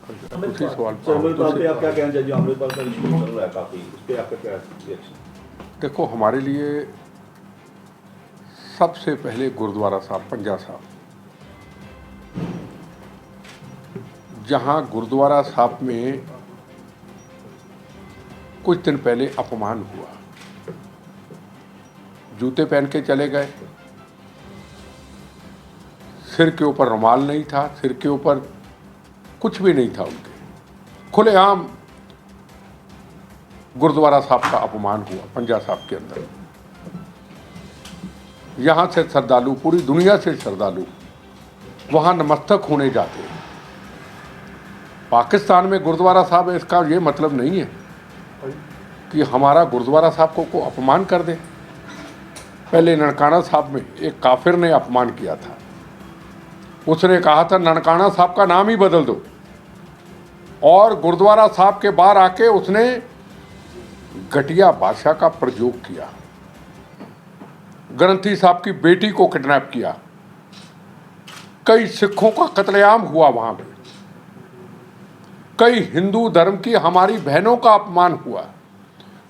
उसी सवाल पर अमृतपाल पे आप क्या कहना चाहिए? अमृतपाल का इशू चल रहा है काफी, इस पे आपका क्या रिएक्शन? देखो, हमारे लिए सबसे पहले गुरुद्वारा साहब, पंजा साहब, जहां गुरुद्वारा साहब में कुछ दिन पहले अपमान हुआ, जूते पहन के चले गए, सिर के ऊपर रुमाल नहीं था, सिर के ऊपर कुछ भी नहीं था उनके, खुलेआम गुरुद्वारा साहब का अपमान हुआ पंजा साहब के अंदर। यहाँ से श्रद्धालु, पूरी दुनिया से श्रद्धालु वहाँ नतमस्तक होने जाते हैं। पाकिस्तान में गुरुद्वारा साहब है, इसका ये मतलब नहीं है कि हमारा गुरुद्वारा साहब को अपमान कर दे। पहले ननकाना साहब में एक काफिर ने अपमान किया था, उसने कहा था ननकाना साहब का नाम ही बदल दो, और गुरुद्वारा साहब के बाहर आके उसने घटिया भाषा का प्रयोग किया, ग्रंथी साहब की बेटी को किडनैप किया, कई सिखों का कत्लेआम हुआ वहां पे, कई हिंदू धर्म की हमारी बहनों का अपमान हुआ,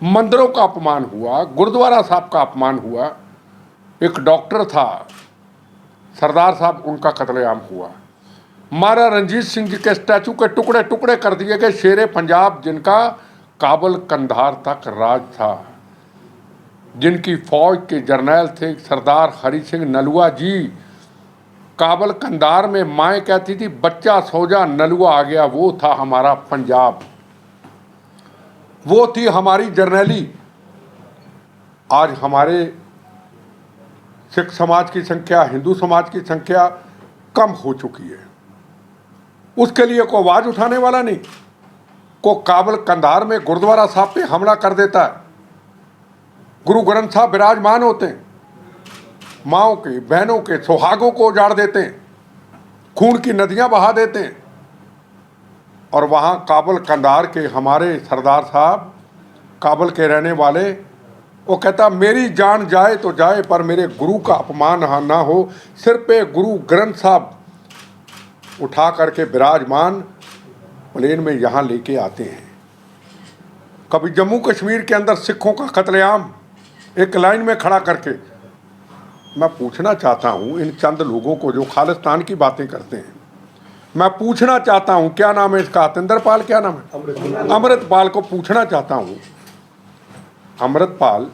मंदिरों का अपमान हुआ, गुरुद्वारा साहब का अपमान हुआ। एक डॉक्टर था सरदार साहब, उनका कत्लेआम हुआ। महाराजा रणजीत सिंह जी के स्टैचू के टुकड़े टुकड़े कर दिए गए। शेरे पंजाब, जिनका काबुल कंधार तक राज था, जिनकी फौज के जर्नैल थे सरदार हरि सिंह नलुआ जी, काबुल कंधार में माएँ कहती थी बच्चा सो जा नलुआ आ गया, वो था हमारा पंजाब, वो थी हमारी जर्नैली। आज हमारे सिख समाज की संख्या, हिंदू समाज की संख्या कम हो चुकी है, उसके लिए कोई आवाज उठाने वाला नहीं। को काबुल कंधार में गुरुद्वारा साहब पे हमला कर देता है, गुरु ग्रंथ साहब विराजमान होते हैं, माओं के, बहनों के सुहागों को उजाड़ देते हैं, खून की नदियां बहा देते हैं, और वहां काबुल कंधार के हमारे सरदार साहब, काबुल के रहने वाले, वो कहता मेरी जान जाए तो जाए पर मेरे गुरु का अपमान ना हो। सिर पे गुरु ग्रंथ साहब उठा करके विराजमान प्लेन में यहाँ लेके आते हैं। कभी जम्मू कश्मीर के अंदर सिखों का कत्लेआम एक लाइन में खड़ा करके। मैं पूछना चाहता हूँ इन चंद लोगों को जो खालिस्तान की बातें करते हैं, मैं पूछना चाहता हूँ, क्या नाम है इसका, अतिंदरपाल, क्या नाम है, अमृतपाल को पूछना चाहता हूँ, अमृतपाल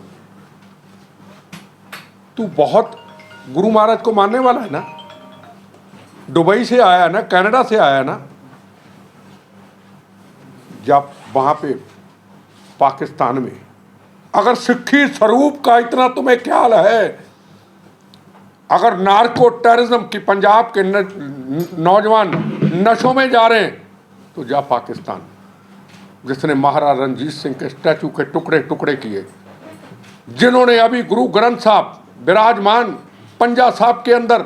तू बहुत गुरु महाराज को मानने वाला है ना, दुबई से आया ना, कनाडा से आया ना, जब वहां पे पाकिस्तान में अगर सिक्खी स्वरूप का इतना तुम्हें ख्याल है, अगर नार्को टेररिज्म की पंजाब के नौजवान नशों में जा रहे हैं, तो जा पाकिस्तान, जिसने महाराजा रणजीत सिंह के स्टैचू के टुकड़े टुकड़े किए, जिन्होंने अभी गुरु ग्रंथ साहब विराजमान पंजा साहब के अंदर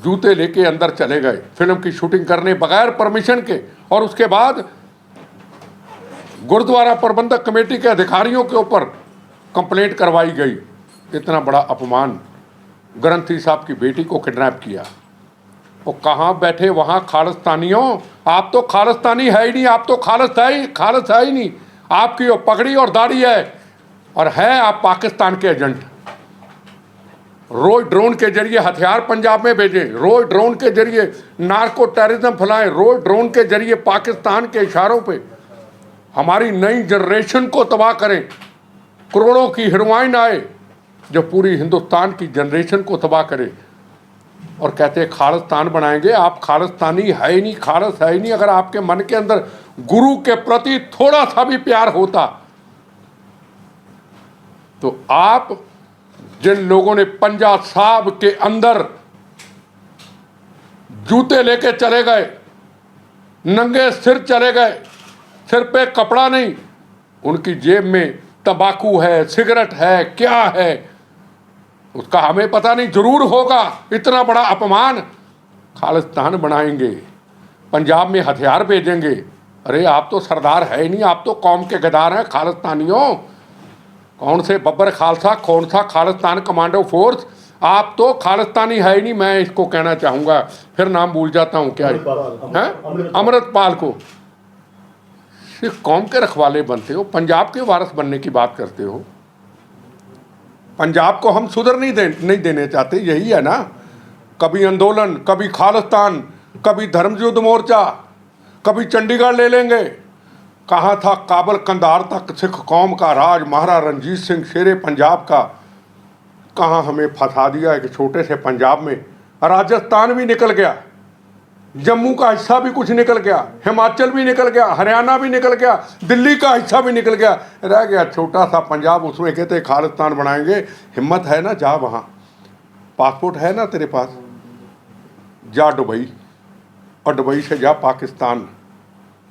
जूते लेके अंदर चले गए फिल्म की शूटिंग करने बगैर परमिशन के, और उसके बाद गुरुद्वारा प्रबंधक कमेटी के अधिकारियों के ऊपर कंप्लेंट करवाई गई। इतना बड़ा अपमान, ग्रंथी साहब की बेटी को किडनैप किया। वो कहाँ बैठे वहाँ खालिस्तानियों, आप तो खालिस्तानी है ही नहीं, आप तो खालिस है ही नहीं, आपकी वो पगड़ी और दाढ़ी है, और है आप पाकिस्तान के एजेंट। रोज ड्रोन के जरिए हथियार पंजाब में भेजें, रोज ड्रोन के जरिए नार्को टेररिज्म फैलाएं, रोज ड्रोन के जरिए पाकिस्तान के इशारों पे हमारी नई जनरेशन को तबाह करें। करोड़ों की हीरोइन आए जो पूरी हिंदुस्तान की जनरेशन को तबाह करे, और कहते हैं खालिस्तान बनाएंगे। आप खालिस्तानी है ही नहीं, खालिस है ही नहीं। अगर आपके मन के अंदर गुरु के प्रति थोड़ा सा भी प्यार होता, तो आप जिन लोगों ने पंजा साहब के अंदर जूते लेके चले गए, नंगे सिर चले गए, सिर पे कपड़ा नहीं, उनकी जेब में तंबाकू है, सिगरेट है, क्या है उसका हमें पता नहीं, जरूर होगा। इतना बड़ा अपमान, खालिस्तान बनाएंगे, पंजाब में हथियार भेजेंगे। अरे आप तो सरदार है ही नहीं, आप तो कौम के गद्दार हैं खालिस्तानियों। कौन से बब्बर खालसा, कौन सा खालिस्तान कमांडो फोर्स, आप तो खालिस्तानी है ही नहीं, मैं इसको कहना चाहूँगा, फिर नाम भूल जाता हूँ क्या है, अमृतपाल को सिख कौम के रखवाले बनते हो, पंजाब के वारिस बनने की बात करते हो। पंजाब को हम सुधर नहीं देने चाहते, यही है ना। कभी आंदोलन, कभी खालिस्तान, कभी धर्म युद्ध मोर्चा, कभी चंडीगढ़ ले लेंगे। कहाँ था काबल कंधार तक सिख कौम का राज, महाराजा रणजीत सिंह शेरे पंजाब का, कहाँ हमें फंसा दिया एक छोटे से पंजाब में। राजस्थान भी निकल गया, जम्मू का हिस्सा भी कुछ निकल गया, हिमाचल भी निकल गया, हरियाणा भी निकल गया, दिल्ली का हिस्सा भी निकल गया, रह गया छोटा सा पंजाब। उसमें कहते खालिस्तान बनाएंगे। हिम्मत है ना, जा वहाँ, पासपोर्ट है ना तेरे पास, जा दुबई, और दुबई से जा पाकिस्तान।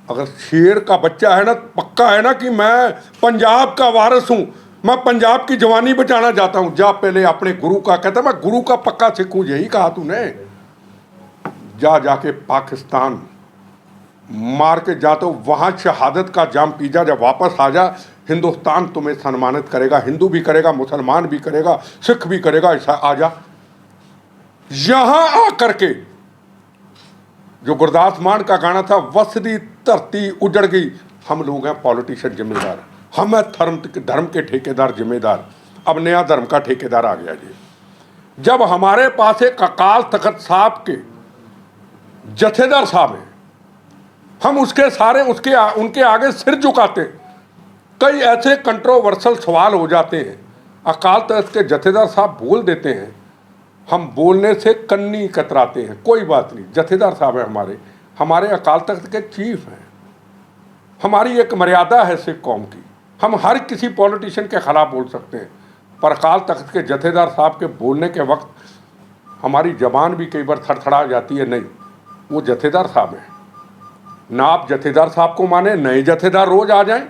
अगर शेर का बच्चा है ना, पक्का है ना कि मैं पंजाब का वारिस हूँ, मैं पंजाब की जवानी बचाना चाहता हूँ, जा पहले अपने गुरु का, कहता मैं गुरु का पक्का सिख हूँ, यही कहा तूने, जाके पाकिस्तान मार के जा, तो वहाँ शहादत का जाम पी जा, जब वापस आ जा, हिंदुस्तान तुम्हें सम्मानित करेगा, हिंदू भी करेगा, मुसलमान भी करेगा, सिख भी करेगा, ऐसा आ जा। यहाँ आकर के जो गुरदास मान का गाना था, वसदी धरती उजड़ गई, हम लोग हैं पॉलिटिशियन जिम्मेदार, हम हैं धर्म के ठेकेदार जिम्मेदार। अब नया धर्म का ठेकेदार आ गया जी। जब हमारे पास एक अकाल तख्त साहब के जथेदार साहब हैं, हम उसके सारे उनके आगे सिर झुकाते हैं। कई ऐसे कंट्रोवर्सल सवाल हो जाते हैं, अकाल तख्त के जथेदार साहब बोल देते हैं, हम बोलने से कन्नी कतराते हैं, कोई बात नहीं, जथेदार साहब हैं हमारे अकाल तख्त के चीफ हैं। हमारी एक मर्यादा है सिख कौम की, हम हर किसी पॉलिटिशियन के खिलाफ बोल सकते हैं, पर अकाल तख्त के जथेदार साहब के बोलने के वक्त हमारी जबान भी कई बार थरथरा जाती है। नहीं, वो जथेदार साहब हैं ना, आप जथेदार साहब को माने, नए जथेदार रोज आ जाएं,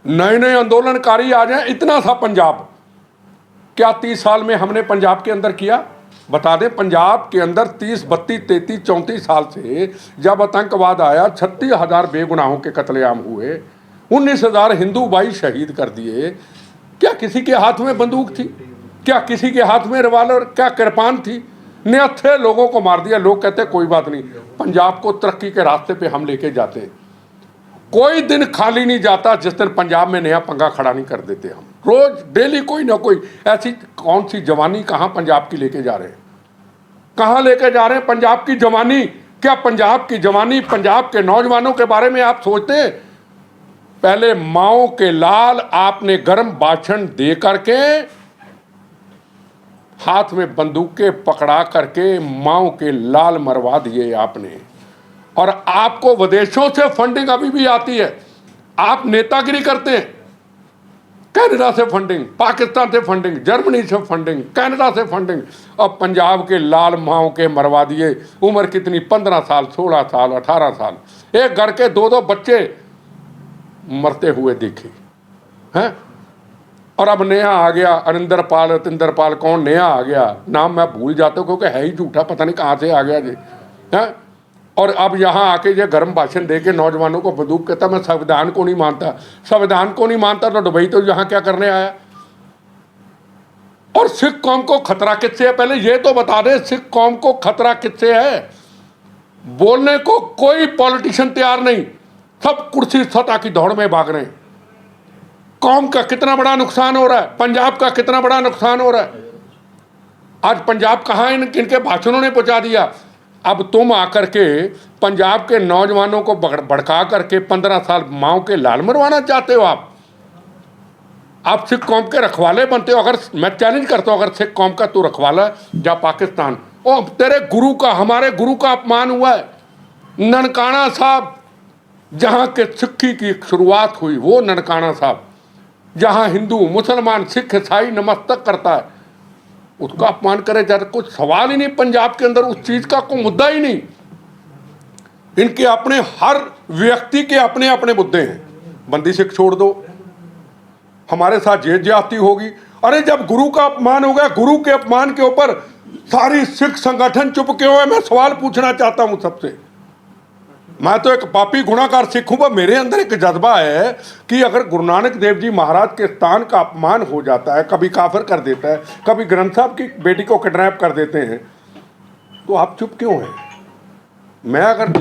नए आंदोलनकारी आ जाएं। इतना सा पंजाब, क्या 30 साल में हमने पंजाब के अंदर किया? बता दें, पंजाब के अंदर 30, 32, 33, 34 साल से जब आतंकवाद आया, 36,000 बेगुनाहों के कत्लेआम हुए, 19,000 हिंदू भाई शहीद कर दिए। क्या किसी के हाथ में बंदूक थी? क्या किसी के हाथ में रिवाल्वर, क्या कृपान थी? निहत्थे लोगों को मार दिया। लोग कहते कोई बात नहीं, पंजाब को तरक्की के रास्ते पे हम लेके जाते हैं। कोई दिन खाली नहीं जाता जिस दिन पंजाब में नया पंगा खड़ा नहीं कर देते हम। रोज डेली कोई ना कोई ऐसी कौन सी जवानी कहाँ पंजाब की लेके जा रहे हैं, कहाँ लेके जा रहे हैं पंजाब की जवानी? क्या पंजाब की जवानी, पंजाब के नौजवानों के बारे में आप सोचते हैं? पहले माओ के लाल आपने गर्म भाषण दे करके, हाथ में बंदूकें पकड़ा करके माओ के लाल मरवा दिए आपने। और आपको विदेशों से फंडिंग अभी भी आती है, आप नेतागिरी करते हैं। कनाडा से फंडिंग, पाकिस्तान से फंडिंग, जर्मनी से फंडिंग, कनाडा से फंडिंग। अब पंजाब के लाल माओ के मरवा दिए। उम्र कितनी? 15 साल, 16 साल, 18 साल। एक घर के 2-2 बच्चे मरते हुए देखे हैं। और अब नया आ गया, अरिंदर पाल कौन नया आ गया, नाम मैं भूल जाता हूँ क्योंकि है ही झूठा, पता नहीं कहाँ से आ गया जी, हैं। और अब यहाँ आके ये गर्म भाषण दे के नौजवानों को बंदूक कहता मैं संविधान को नहीं मानता। संविधान को नहीं मानता तो दुबई तो यहाँ क्या करने आया? और सिख कौम को खतरा किससे है? पहले ये तो बता दें, सिख कौम को खतरा किससे है? बोलने को कोई पॉलिटिशियन तैयार नहीं, सब कुर्सी सत्ता की दौड़ में भाग रहे हैं। कौम का कितना बड़ा नुकसान हो रहा है, पंजाब का कितना बड़ा नुकसान हो रहा है। आज पंजाब कहाँ इनके भाषणों ने पहुंचा दिया। अब तुम आकर के पंजाब के नौजवानों को भड़का करके 15 साल माओ के लाल मरवाना चाहते हो। आप सिख कौम के रखवाले बनते हो। अगर मैं चैलेंज करता हूँ, अगर सिख कौम का तू रखवाला जा पाकिस्तान, ओ तेरे गुरु का, हमारे गुरु का अपमान हुआ है। ननकाना साहब, जहाँ के सिक्खी की शुरुआत हुई, वो ननकाना साहब, जहाँ हिंदू मुसलमान सिख ईसाई नमस्तक करता है, उसका अपमान करे जाता। कुछ सवाल ही नहीं पंजाब के अंदर, उस चीज का कोई मुद्दा ही नहीं। इनके अपने, हर व्यक्ति के अपने अपने मुद्दे हैं। बंदी सिख छोड़ दो, हमारे साथ ये ज्यादती होगी। अरे जब गुरु का अपमान हो गया, गुरु के अपमान के ऊपर सारी सिख संगठन चुप क्यों है? मैं सवाल पूछना चाहता हूं सबसे। मैं तो एक पापी गुनाहगार सिख हूं, पर मेरे अंदर एक जज्बा है कि अगर गुरु नानक देव जी महाराज के स्थान का अपमान हो जाता है, कभी काफिर कर देता है, कभी ग्रंथ साहब की बेटी को किडनैप कर देते हैं, तो आप चुप क्यों हैं? मैं अगर